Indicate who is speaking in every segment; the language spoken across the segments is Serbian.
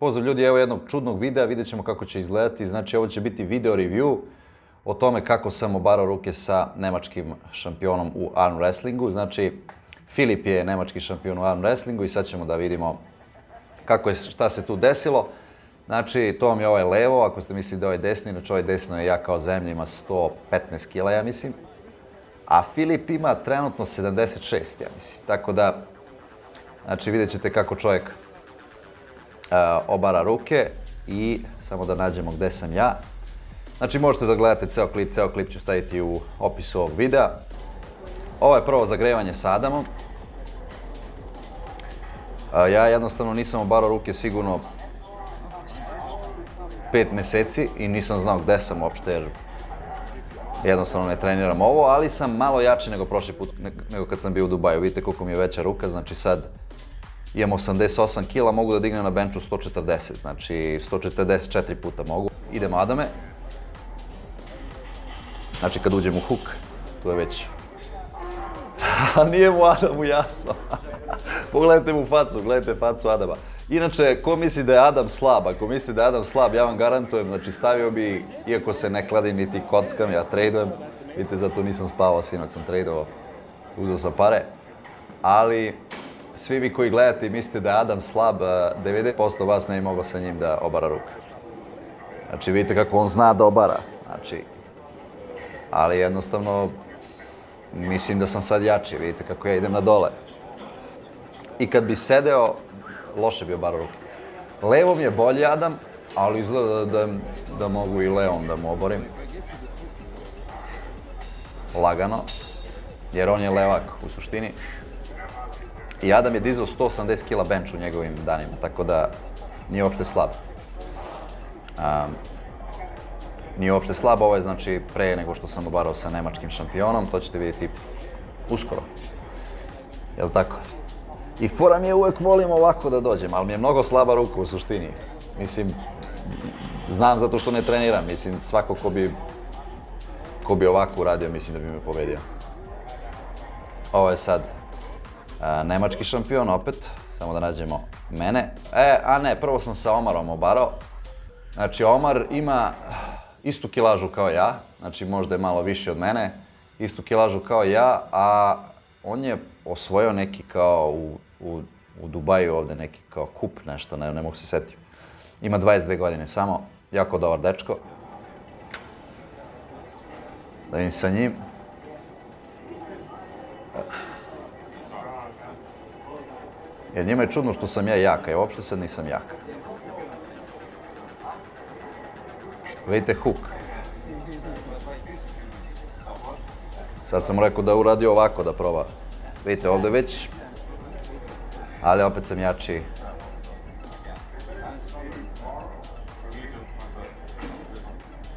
Speaker 1: Pozdrav ljudi, evo jednog čudnog videa, vidjet ćemo kako će izgledati. Znači, ovo će biti video review o tome kako sam obarao ruke sa nemačkim šampionom u arm wrestlingu. Znači, Filip je nemački šampion u arm wrestlingu i sad ćemo da vidimo šta se tu desilo. Znači, to vam je ovaj levo, ako ste mislili da je ovaj desno, inače ovaj desno je ja kao zemlja, ima 115 kila, ja mislim. A Filip ima trenutno 76, ja mislim. Tako da, znači, vidjet ćete kako čovjek obara ruke i samo da nađemo gde sam ja. Znači, možete da gledate ceo klip ću staviti u opisu ovog videa. Ovo je prvo zagrevanje sa Adamom. Ja jednostavno nisam obarao ruke sigurno 5 meseci i nisam znao gde sam uopšte jer jednostavno ne treniram ovo, ali sam malo jači nego prošli put, nego kad sam bio u Dubaju. Vidite koliko mi je veća ruka, znači sad imam 88 kila, mogu da dignem na benchu 140, znači 144 puta mogu. Idemo Adame. Znači kad uđem u hook, tu je već... Nije mu Adamu jasno. Pogledajte mu facu, gledajte facu Adama. Inače, ko misli da je Adam slab, ako misli da je Adam slab, ja vam garantujem, znači stavio bi, iako se ne kladim niti kockam, ja tradujem. Vidite, zato nisam spavao, sinoć sam tradovao, uzeo sam pare. Ali, svi vi koji gledate i mislite da je Adam slab, 90% vas ne bi mogao sa njim da obara ruke. Znači, vidite kako on zna da obara, znači... Ali jednostavno, mislim da sam sad jači, vidite kako ja idem na dole. I kad bi sedeo, loše bi obarao ruke. Levom je bolji Adam, ali izgleda da mogu i levom da mu oborim. Lagano, jer on je levak u suštini. I Adam je dizao 180 kila bench u njegovim danima, tako da nije uopšte slab. Nije uopšte slab, ovo je znači pre nego što sam obarao sa nemačkim šampionom, to ćete vidjeti uskoro. Jel' tako? I fora mi je uvek volim ovako da dođem, ali mi je mnogo slaba ruka u suštini. Mislim, znam zato što ne treniram, mislim svako ko bi ovako uradio, mislim da bi me pobedio. Ovo je sad nemački šampion opet, samo da nađemo mene. A ne, prvo sam sa Omarom obarao. Znači, Omar ima istu kilažu kao ja, znači možda je malo više od mene, istu kilažu kao ja, a on je osvojio neki kao u Dubaju ovde, neki kao kup nešto, ne mogu se setiti. Ima 22 godine samo, jako dobar dečko. Da vidim sa njim. Jer njima je čudno što sam ja jaka, ja uopšte sad nisam jaka. Vidite hook. Sad sam rekao da uradio ovako da proba. Vidite ovde već, ali opet sam jači.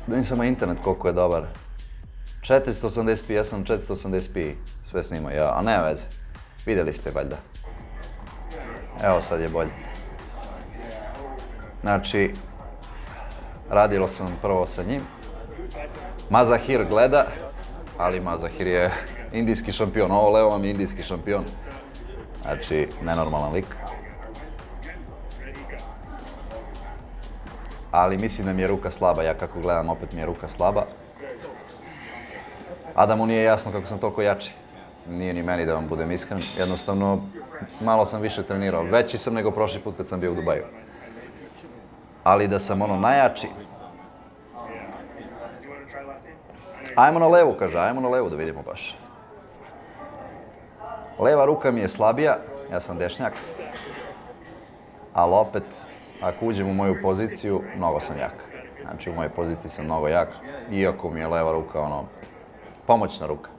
Speaker 1: Da vidim samo internet koliko je dobar. 480p, ja sam 480p sve snimao, a nema veze. Videli ste valjda. Evo sad je bolje. Znači, radilo sam prvo sa njim. Mazahir gleda, ali Mazahir je indijski šampion. Ovo levo vam je indijski šampion. Znači, nenormalan lik. Ali mislim da mi je ruka slaba. Ja kako gledam, opet mi je ruka slaba. Adamu nije jasno kako sam toliko jači. Nije ni meni da vam budem iskren. Jednostavno, malo sam više trenirao. Veći sam nego prošli put kad sam bio u Dubaju. Ali da sam ono najjači. Ajmo na levu, kaže, ajmo na levu da vidimo baš. Leva ruka mi je slabija, ja sam dešnjak. Ali opet, ako uđem u moju poziciju, mnogo sam jak. Znači, u mojoj poziciji sam mnogo jak, iako mi je leva ruka, ono, pomoćna ruka.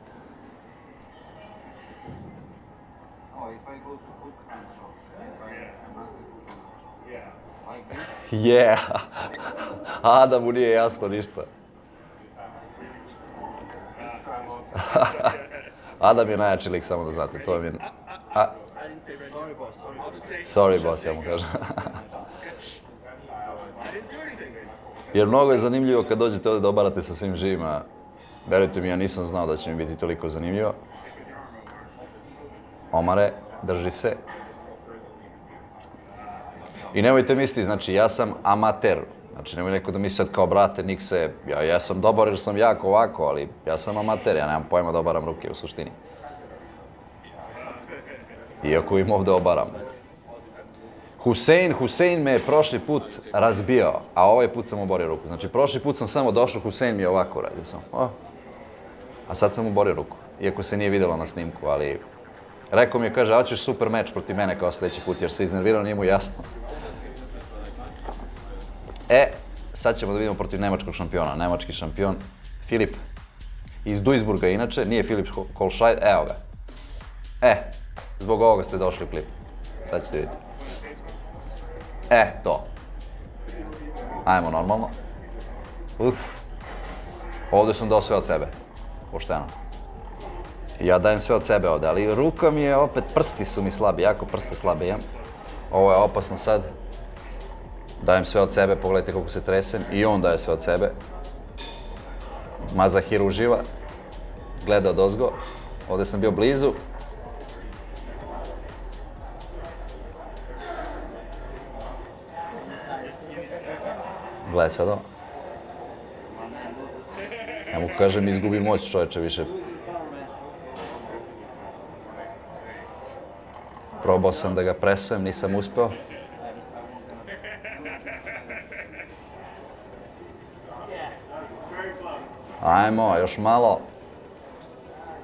Speaker 1: Yeah! Adamu nije jasno ništa. Adam je najjači lik, samo da znate, to je mi... Sorry boss, ja mu kažem. Jer mnogo je zanimljivo kad dođete ovdje da obarate sa svim živima. Verujte mi, ja nisam znao da će mi biti toliko zanimljivo. Omare, drži se. I nemojte misliti, znači ja sam amater. Znači nemoj neko da misli sad kao brate Nikse, ja sam dobar jer sam jako ovako, ali ja sam amater, ja nemam pojma da obaram ruke u suštini. Iako im ovde obaram. Husein me je prošli put razbijao, a ovaj put sam oborio ruku. Znači prošli put sam samo došao, Husein mi je ovako uradio sam. A sad sam oborio ruku, iako se nije videlo na snimku, ali... Rekao mi je, kaže, hoćeš super meč protiv mene kao sljedeći put, jer se iznervirao, nije mu jasno. Sad ćemo da vidimo protiv nemačkog šampiona. Nemački šampion, Filip iz Duisburga inače, nije Filip Kolšajt, evo ga. Zbog ovoga ste došli u klip. Sad ćete vidjeti. To. Ajmo normalno. Ovdje sam dao sve od sebe. Pošteno. Ja dajem sve od sebe ovdje, ali ruka mi je opet, prsti su mi slabi, jako prste slabe imam. Ovo je opasno sad. Dajem sve od sebe, pogledajte koliko se tresem i on daje sve od sebe. Mazahir uživa. Gleda odozgo. Ovdje sam bio blizu. Gledaj sad ovo. Ja mu kažem, izgubi moć čovječe više. Probao sam da ga presujem, nisam uspeo. Ajmo, još malo.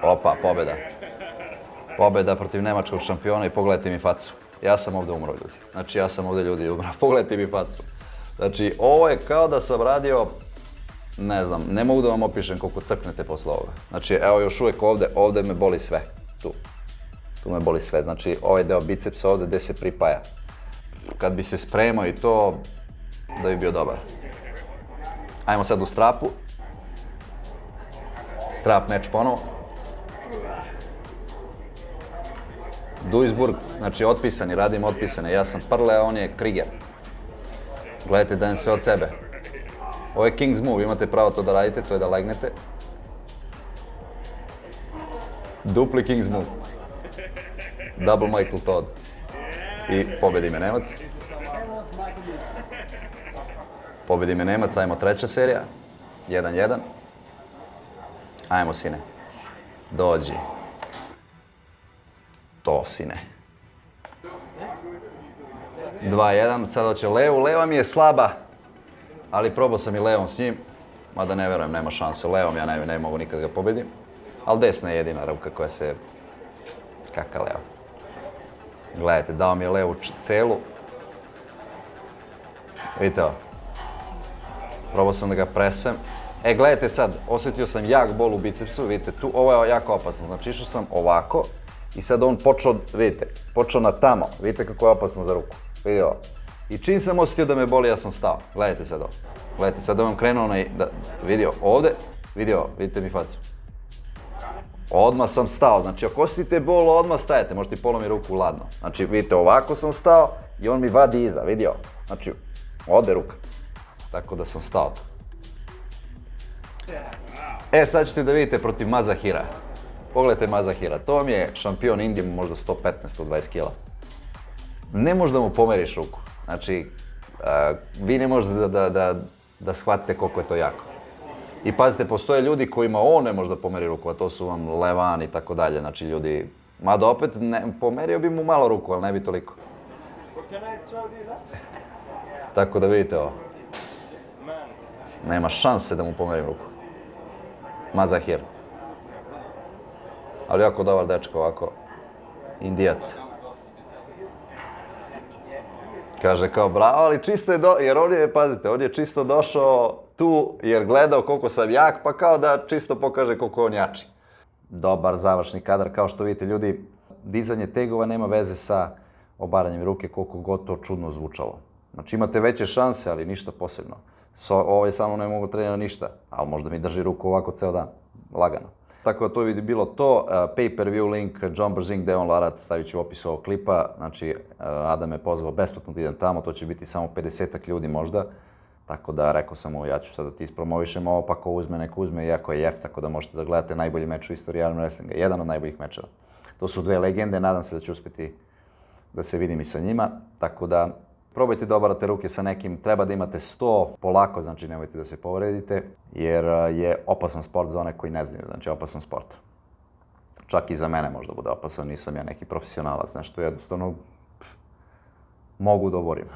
Speaker 1: Opa, pobjeda. Pobjeda protiv nemačkog šampiona i pogledajte mi facu. Ja sam ovdje umro, ljudi. Znači, ja sam ovdje ljudi umro. Pogledajte mi facu. Znači, ovo je kao da sam radio, ne znam, ne mogu da vam opišem koliko crknete posle ovoga. Znači, evo još uvijek ovdje me boli sve. Tu me boli sve. Znači, ovaj deo bicepsa ovdje gdje se pripaja. Kad bi se spremao i to, da bi bio dobar. Ajmo sad u strapu. Strap meč ponovo. Duisburg, znači otpisani, radim otpisane. Ja sam Prle, a on je Krieger. Gledajte, dajem sve od sebe. Ovo je King's Move, imate pravo to da radite, to je da legnete. Dupli King's Move. Double Michael Todd. I pobedi me Nemac. Pobedi me Nemac, ajmo treća serija. 1-1. Ajmo, sine. Dođi. To, sine. 2-1, sad hoće levu. Leva mi je slaba, ali probao sam i levom s njim. Mada ne verujem, nema šanse. Levom ja ne mogu nikad ga pobedim. Ali desna je jedina ruka koja se... Kaka leva. Gledajte, dao mi je levu celu. Vidite ovo. Probao sam da ga presujem. Gledajte sad, osjetio sam jak bol u bicepsu, vidite tu, ovo je jako opasno. Znači išao sam ovako i sad on počeo, vidite, počeo na tamo. Vidite kako je opasno za ruku. Vidite ovo. I čim sam osjetio da me boli, ja sam stao. Gledajte sad ovo. Gledajte, sad vam krenuo onaj, vidio ovdje, vidio, vidite mi facu. Odmah sam stao, znači ako osjetite bol, odmah stajete, možete i polomi ruku ladno. Znači vidite, ovako sam stao i on mi vadi iza, vidio. Znači, ode ruka. Tako da sam stao. Sad ćete da vidite protiv Mazahira. Pogledajte Mazahira, to vam je šampion Indije, možda 115-120 kila. Ne možeš da mu pomeriš ruku. Znači, vi ne možete da shvatite koliko je to jako. I pazite, postoje ljudi kojima on ne može da pomeri ruku, a to su vam Levan i tako dalje. Znači ljudi, mada opet pomerio bi mu malo ruku, ali ne bi toliko. Tako da vidite ovo. Nema šanse da mu pomerim ruku. Mazahir. Ali jako dobar dečko ovako. Indijac. Kaže kao bravo, ali čisto je jer on je, pazite, on je čisto došao tu jer gledao koliko sam jak, pa kao da čisto pokaže koliko on jači. Dobar završni kadar, kao što vidite ljudi, dizanje tegova nema veze sa obaranjem ruke koliko god to čudno zvučalo. Znači imate veće šanse, ali ništa posebno. Ovaj samo ne mogu trenirati ništa, ali možda mi drži ruku ovako ceo dan, lagano. Tako da to je bilo to, pay-per-view link, John Brzing, Devon Larat, stavit ću u opisu ovog klipa. Znači, Adam me pozvao besplatno da idem tamo, to će biti samo 50-ak ljudi možda. Tako da rekao sam mu, ja ću sad da ti ispromovišem ovo, pa ko uzme, neko uzme, iako je jef, tako da možete da gledate najbolji meč u istoriji Arm Wrestlinga, jedan od najboljih mečeva. To su dve legende, nadam se da ću uspjeti da se vidim i sa njima, tako da Probajte da obarate ruke sa nekim, treba da imate 100 polako, znači nemojte da se povredite, jer je opasan sport za one koji ne znaju, znači opasan sport. Čak i za mene možda bude opasan, nisam ja neki profesionalac, znači to jednostavno mogu da oborim.